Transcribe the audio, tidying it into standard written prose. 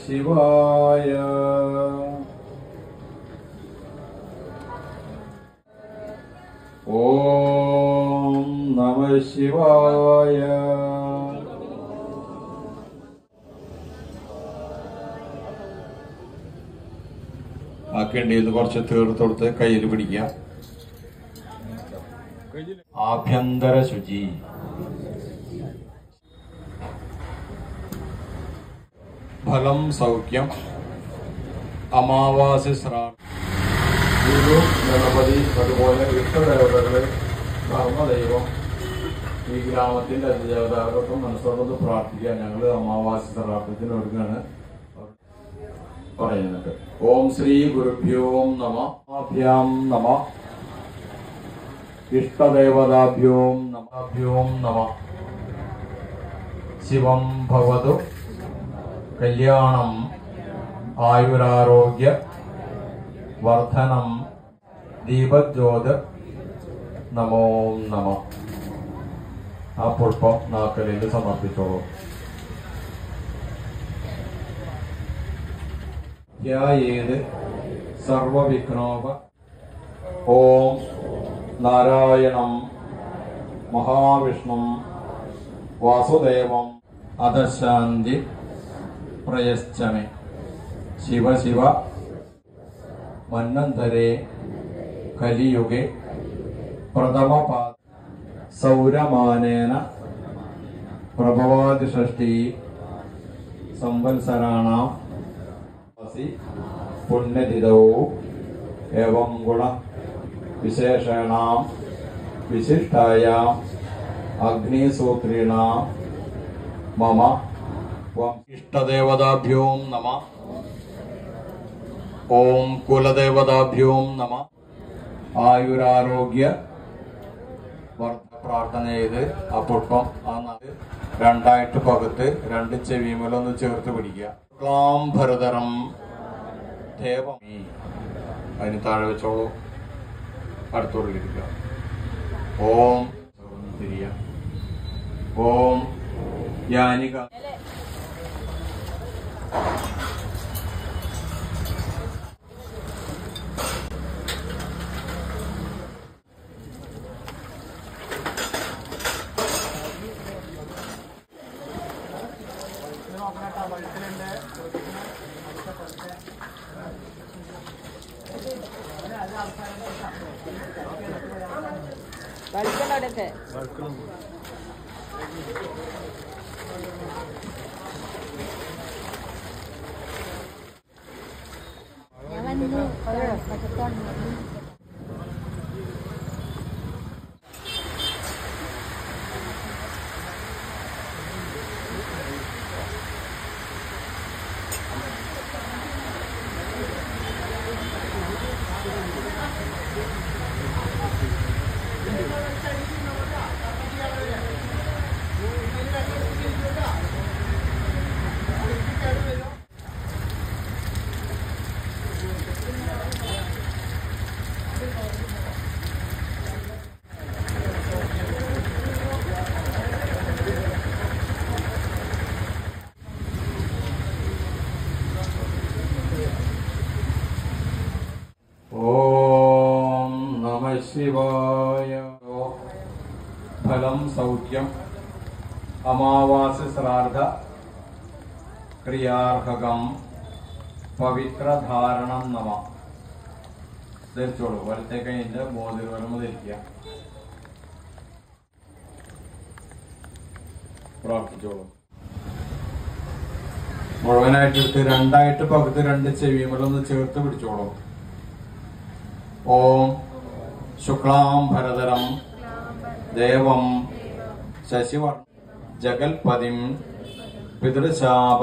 ശിവായ. ഓം നമഃ ശിവായ. ആക്കേണ്ടത് കുറച്ച് തീർത്തൊടുത്ത് കയ്യിൽ പിടിക്കുക. ആഭ്യന്തര ശുചി. ഫലം സൗഖ്യം. അമാവാസി ശ്രാദ്ധ. ഗുരു, ഗണപതി, അതുപോലെ ഇഷ്ടദേവതകള്, ധർമ്മദൈവം, ഈ ഗ്രാമത്തിന്റെ അധിദേവതകൾക്കും മനസ്സോടൊന്ന് പ്രാർത്ഥിക്കുക. ഞങ്ങള് അമാവാസി ശ്രാദ്ധത്തിന് ഒരുങ്ങാണ് പറയുന്നത്. ഓം ശ്രീ ഗുരുഭ്യോ നമഃ. നമഃ. ഇഷ്ടദേവതാഭ്യോ നമഃ. ശിവം ഭവതു. കല്യാണം ആയുരാരോഗ്യ വർദ്ധനം. ദീപജ്യോത്. നമോ നമഃ. ആ പുഷ്പം നാക്കലിൽ സമർപ്പിച്ചോളൂ. ധ്യായേത് സർവവിഘ്നോപ. ഓം നാരായണം മഹാവിഷ്ണും വാസുദേവം അധശാന്തി പ്രയശ്ചമേ. ശിവ ശിവ മന്വന്തരേ കലിയുഗേ പ്രഥമപാദ സൗരമാനേന പ്രഭവാദിഷഷ്ടി സംവത്സരാണാം പുണ്യതിഥൗ ഏവം ഗുണ വിശേഷേണാം വിശിഷ്ടായാം അഗ്നിസൂത്രീണാം മമ. ഇഷ്ടദേവതാഭ്യോ നമഃ. ഓം കുലദേവതാഭ്യോ നമഃ. ആയുരാരോഗ്യ പ്രാർത്ഥന ചെയ്ത് ആ പുഷ്പം രണ്ടായിട്ട് പകുത്ത് രണ്ട് ചെവിമലൊന്ന് ചേർത്ത് പിടിക്കുക. ക്ലാംഭരതരം ദേവമീ. അതിന് താഴെ വെച്ചോളൂ. അടുത്തോടിരിക്കുക. ഓം തിരിയ. ഓം യാനിക. ശിവായ. ഫലം സൗഖ്യം. അമാവാസി ശ്രാദ്ധ ക്രിയാർഹകം പവിത്രധാരണം നമ. ധരിച്ചോളൂ. വലത്തെ കൈയിന്റെ മോതിരവലമ ധരിക്കുക. പ്രാർത്ഥിച്ചോളൂ. മുഴുവനായിട്ടെടുത്ത് രണ്ടായിട്ട് പകുത്ത് രണ്ട് ചെവികളൊന്ന് ചേർത്ത് പിടിച്ചോളൂ. ഓം ശുക്ലാംബരധരം ദേവം ശശിവർണ്ണ ജഗൽപതിം പിതൃശാപ